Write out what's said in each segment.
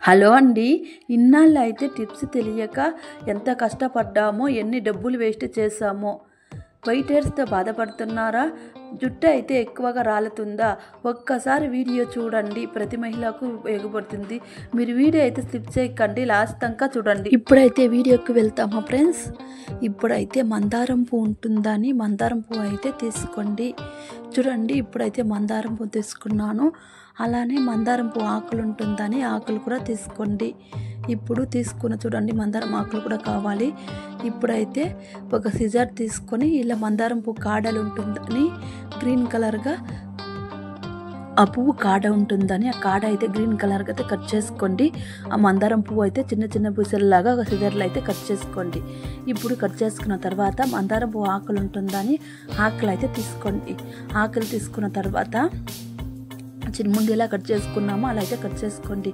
Hello అండి. ఇన్నాళ్ళైతే tips తెలియక ఎంత కష్టపడ్డామో, ఎన్ని డబ్బులు వేస్ట్ చేశామో. వైట్ హెయిర్స్తో బాధపడుతున్నారా? జుట్టు అయితే ఎక్కువగా రాలుతుందా? ఒక్కసారి వీడియో చూడండి, ప్రతి మహిళకు ఉపయోగపడుతుంది. మీరు వీడియో అయితే స్లిప్ చేయకండి, లాస్ట్ దాకా చూడండి. ఇప్పుడైతే వీడియోకి వెళ్తామా ఫ్రెండ్స్? ఇప్పుడైతే మందారం పువ్వు ఉంటుందని మందారం పువ్వు అయితే తీసుకోండి. చూడండి, ఇప్పుడైతే మందారం పువ్వు తీసుకున్నాను. అలానే మందారం పువ్వు ఆకులు ఉంటుందని ఆకులు కూడా తీసుకోండి. ఇప్పుడు తీసుకున్న చూడండి, మందారం ఆకులు కూడా కావాలి. ఇప్పుడైతే ఒక సిజర్ తీసుకొని ఇలా మందారం పువ్వు కాడలు ఉంటుందని గ్రీన్ కలర్గా ఆ పువ్వు కాడ ఉంటుందని ఆ కాడ అయితే గ్రీన్ కలర్గా అయితే కట్ చేసుకోండి. ఆ మందారం పువ్వు అయితే చిన్న చిన్న బుసెల్లాగా ఒక సిజర్లో అయితే కట్ చేసుకోండి. ఇప్పుడు కట్ చేసుకున్న తర్వాత మందారం పువ్వు ఆకులు ఉంటుందని ఆకులు అయితే తీసుకోండి. ఆకులు తీసుకున్న తర్వాత ముందు ఎలా కట్ చేసుకున్నామో అలా అయితే కట్ చేసుకోండి.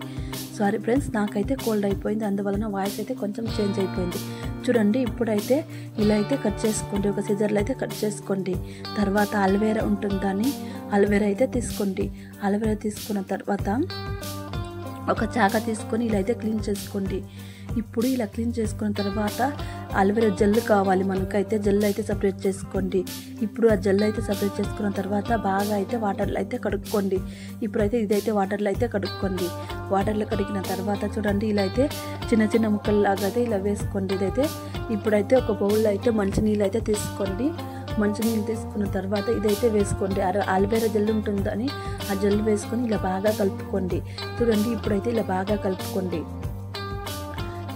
సారీ ఫ్రెండ్స్, నాకైతే కోల్డ్ అయిపోయింది, అందువలన వాయిస్ అయితే కొంచెం చేంజ్ అయిపోయింది. చూడండి, ఇప్పుడైతే ఇలా అయితే కట్ చేసుకోండి. ఒక సిజర్లో అయితే కట్ చేసుకోండి. తర్వాత అలోవెరా ఉంటుందని అలోవెరా అయితే తీసుకోండి. అలోవెరా తీసుకున్న తర్వాత ఒక చాక తీసుకొని ఇలా అయితే క్లీన్ చేసుకోండి. ఇప్పుడు ఇలా క్లీన్ చేసుకున్న తర్వాత అలోవెరా జెల్ కావాలి మనకైతే. జెల్ అయితే సపరేట్ చేసుకోండి. ఇప్పుడు ఆ జెల్ అయితే సపరేట్ చేసుకున్న తర్వాత బాగా అయితే వాటర్లో అయితే కడుక్కోండి. ఇప్పుడైతే ఇదైతే వాటర్లో అయితే కడుక్కోండి. వాటర్లో కడిగిన తర్వాత చూడండి, ఇలా అయితే చిన్న చిన్న ముక్కల్లాగా అయితే ఇలా వేసుకోండి. ఇదైతే ఇప్పుడైతే ఒక బౌల్లో అయితే మంచినీళ్ళు అయితే తీసుకోండి. మంచినీళ్ళు తీసుకున్న తర్వాత ఇదైతే వేసుకోండి. అలోవెరా జెల్ ఉంటుందని ఆ జెల్ వేసుకొని ఇలా బాగా కలుపుకోండి. చూడండి, ఇప్పుడైతే ఇలా బాగా కలుపుకోండి.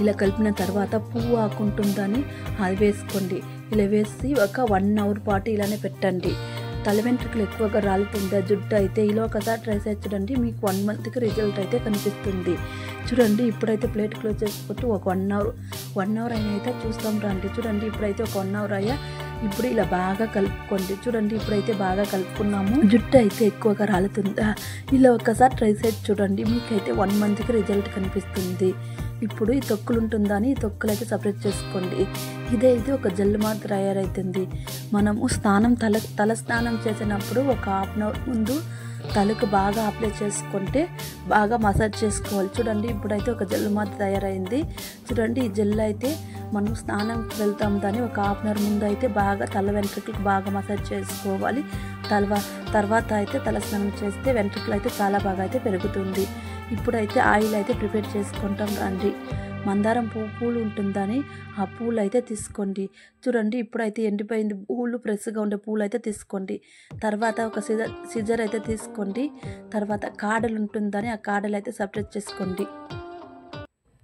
ఇలా కలిపిన తర్వాత పువ్వు ఆకుంటుందని అది వేసుకోండి. ఇలా వేసి ఒక 1 అవర్ పాటు ఇలానే పెట్టండి. తల వెంట్రుకలు ఎక్కువగా రాలుతుందా జుట్టు అయితే ఇలా ఒకసారి ట్రై చేసి చూడండి, మీకు 1 మంత్కి రిజల్ట్ అయితే కనిపిస్తుంది. చూడండి, ఇప్పుడైతే ప్లేట్ క్లోజ్ చేసుకుంటూ ఒక 1 అవర్ అయినా అయితే చూస్తాం రండి. చూడండి, ఇప్పుడైతే ఒక 1 అవర్ అయ్యా. ఇప్పుడు ఇలా బాగా కలుపుకోండి. చూడండి, ఇప్పుడైతే బాగా కలుపుకున్నాము. జుట్టు అయితే ఎక్కువగా రాలుతుందా ఇలా ఒక్కసారి ట్రై చేసి చూడండి, మీకైతే 1 మంత్కి రిజల్ట్ కనిపిస్తుంది. ఇప్పుడు ఈ తొక్కులు ఉంటుందని ఈ తొక్కులు అయితే సపరేట్ చేసుకోండి. ఇదే ఒక జెల్ మాత్రం తయారవుతుంది. మనము తల స్నానం చేసినప్పుడు ఒక 1/2 అవర్ ముందు తలకు బాగా అప్లై చేసుకుంటే బాగా మసాజ్ చేసుకోవాలి. చూడండి, ఇప్పుడైతే ఒక జెల్ మాత్రం తయారైంది. చూడండి, ఈ జెల్ అయితే మనం స్నానంకి వెళ్తాం దాన్ని ఒక 1/2 అవర్ ముందు అయితే బాగా తల వెంట్రుకలకు బాగా మసాజ్ చేసుకోవాలి. తర్వాత అయితే తల స్నానం చేస్తే వెంట్రుకలు అయితే చాలా బాగా అయితే పెరుగుతుంది. ఇప్పుడైతే ఆయిల్ అయితే ప్రిపేర్ చేసుకుంటాం రండి. మందారం పూలు ఉంటుందని ఆ పూలు అయితే తీసుకోండి. చూడండి, ఇప్పుడైతే ఎండిపోయింది పూలు, ఫ్రెష్గా ఉండే పూలు అయితే తీసుకోండి. తర్వాత ఒక సిజర్ అయితే తీసుకోండి. తర్వాత కాడలు ఉంటుందని ఆ కాడలు అయితే సపరేట్ చేసుకోండి.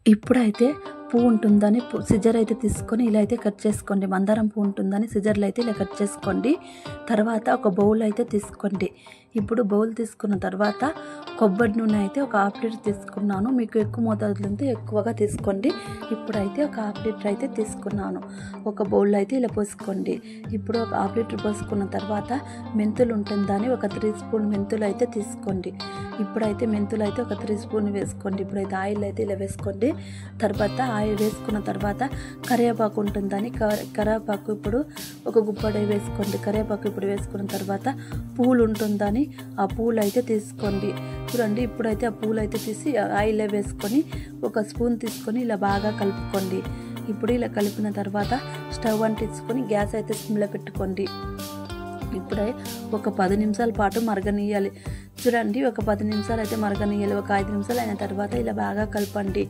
ఇప్పుడైతే పువ్వు ఉంటుందని సిజర్ అయితే తీసుకొని ఇలా అయితే కట్ చేసుకోండి. మందారం పువ్వు ఉంటుందని సిజర్లో అయితే ఇలా కట్ చేసుకోండి. తర్వాత ఒక బౌల్ అయితే తీసుకోండి. ఇప్పుడు బౌల్ తీసుకున్న తర్వాత కొబ్బరి నూనె అయితే ఒక 1/2 లీటర్ తీసుకున్నాను. మీకు ఎక్కువ మోతాదులో ఉంటే ఎక్కువగా తీసుకోండి. ఇప్పుడైతే ఒక 1/2 లీటర్ అయితే తీసుకున్నాను. ఒక బౌల్లో అయితే ఇలా పోసుకోండి. ఇప్పుడు ఒక 1/2 లీటర్ పోసుకున్న తర్వాత మెంతులు ఉంటుందని ఒక 3 స్పూన్ మెంతులు అయితే తీసుకోండి. ఇప్పుడైతే మెంతులు అయితే ఒక 3 స్పూన్ వేసుకోండి. ఇప్పుడైతే ఆయిల్ అయితే ఇలా వేసుకోండి. తర్వాత ఆయిల్ వేసుకున్న తర్వాత కరివేపాకు ఉంటుందని కరివేపాకు ఇప్పుడు ఒక గుప్పడి వేసుకోండి. కరివేపాకు ఇప్పుడు వేసుకున్న తర్వాత పూలు ఉంటుందని ఆ పూలు అయితే తీసుకోండి. చూడండి, ఇప్పుడైతే ఆ పూలు అయితే తీసి ఆయిల్ వేసుకొని ఒక స్పూన్ తీసుకొని ఇలా బాగా కలుపుకోండి. ఇప్పుడు ఇలా కలిపిన తర్వాత స్టవ్ అంటించుకొని గ్యాస్ అయితే సిమ్లో పెట్టుకోండి. ఇప్పుడే ఒక 10 నిమిషాల పాటు మరగనీయాలి. చూడండి, ఒక 10 నిమిషాలు అయితే మరగనీయాలి. ఒక 5 నిమిషాలు అయిన తర్వాత ఇలా బాగా కలపండి.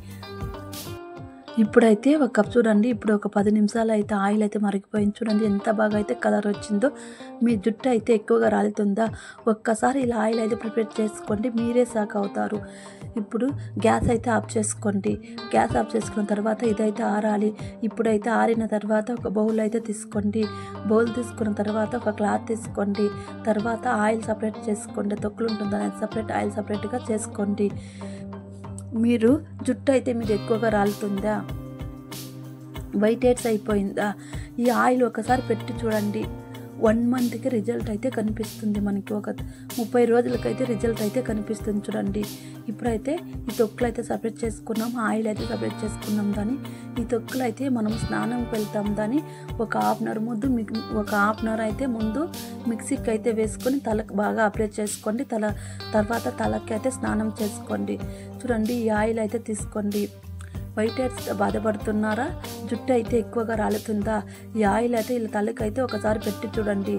ఇప్పుడైతే ఒక కప్ చూడండి, ఇప్పుడు ఒక 10 నిమిషాలు అయితే ఆయిల్ అయితే మరిగిపోయింది. చూడండి, ఎంత బాగా అయితే కలర్ వచ్చిందో. మీ జుట్టు అయితే ఎక్కువగా రాలుతుందా? ఒక్కసారి ఇలా ఆయిల్ అయితే ప్రిపేర్ చేసుకోండి, మీరే షాక్ అవుతారు. ఇప్పుడు గ్యాస్ అయితే ఆఫ్ చేసుకోండి. గ్యాస్ ఆఫ్ చేసుకున్న తర్వాత ఇదైతే ఆరాలి. ఇప్పుడైతే ఆరిన తర్వాత ఒక బౌల్ అయితే తీసుకోండి. బౌల్ తీసుకున్న తర్వాత ఒక క్లాత్ తీసుకోండి. తర్వాత ఆయిల్ సపరేట్ చేసుకోండి. తొక్కులు ఉంటుందని సపరేట్ ఆయిల్ సపరేట్గా చేసుకోండి. మీరు జుట్టు అయితే మీరు ఎక్కువగా రాలుతుందా? వైట్ హెయిర్స్ అయిపోయిందా? ఈ ఆయిల్ ఒకసారి పెట్టి చూడండి. 1 మంత్కి రిజల్ట్ అయితే కనిపిస్తుంది. మనకి ఒక 30 రోజులకైతే రిజల్ట్ అయితే కనిపిస్తుంది చూడండి. ఇప్పుడైతే ఈ తొక్కులు అయితే సపరేట్ చేసుకున్నాం, ఆయిల్ అయితే సపరేట్ చేసుకున్నాం. దాన్ని ఈ తొక్కులు అయితే మనం స్నానంకి వెళ్తాం. దాన్ని ఒక హాఫ్ అన్ అవర్ అయితే ముందు మిక్సీకి అయితే వేసుకొని తలకు బాగా అప్లై చేసుకోండి. తర్వాత తలకి అయితే స్నానం చేసుకోండి. చూడండి, ఈ ఆయిల్ అయితే తీసుకోండి. వైట్ హెయిర్స్తో బాధపడుతున్నారా? జుట్టు అయితే ఎక్కువగా రాలుతుందా? ఈ ఆయిల్ అయితే ఇలా తలకి అయితే ఒకసారి పెట్టి చూడండి.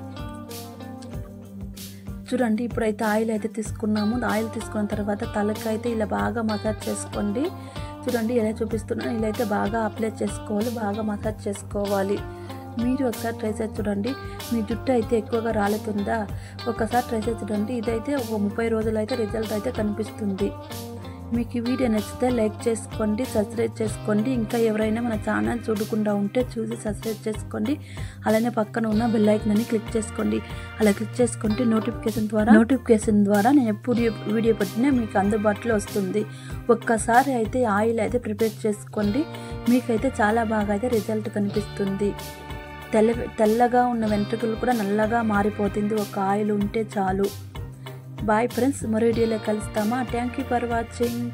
ఇప్పుడైతే ఆయిల్ అయితే తీసుకున్నాము. ఆయిల్ తీసుకున్న తర్వాత తలకి అయితే ఇలా బాగా మసాజ్ చేసుకోండి. చూడండి, ఎలా చూపిస్తున్నాను, ఇలా అయితే బాగా అప్లై చేసుకోవాలి, బాగా మసాజ్ చేసుకోవాలి. మీరు ఒకసారి ట్రై చేసి చూడండి. మీ జుట్టు అయితే ఎక్కువగా రాలుతుందా? ఒకసారి ట్రై చేసి చూడండి. ఇదైతే ఒక 30 రోజులు అయితే రిజల్ట్ అయితే కనిపిస్తుంది. మీకు ఈ వీడియో నచ్చితే లైక్ చేసుకోండి, సబ్స్క్రైబ్ చేసుకోండి. ఇంకా ఎవరైనా మన ఛానల్ చూడకుండా ఉంటే చూసి సబ్స్క్రైబ్ చేసుకోండి. అలానే పక్కన ఉన్న బెల్ ఐకాన్ని క్లిక్ చేసుకోండి. అలా క్లిక్ చేసుకుంటే నోటిఫికేషన్ ద్వారా నేను ఎప్పుడు వీడియో పెట్టినా మీకు అందుబాటులో వస్తుంది. ఒక్కసారి అయితే ఆయిల్ అయితే ప్రిపేర్ చేసుకోండి. మీకైతే చాలా బాగా అయితే రిజల్ట్ కనిపిస్తుంది. తెల్లగా ఉన్న వెంట్రుకలు కూడా నల్లగా మారిపోతుంది ఒక ఆయిల్ ఉంటే చాలు. బాయ్ ఫ్రెండ్స్, మరో వీడియోలో కలుస్తామా? Thank you for watching.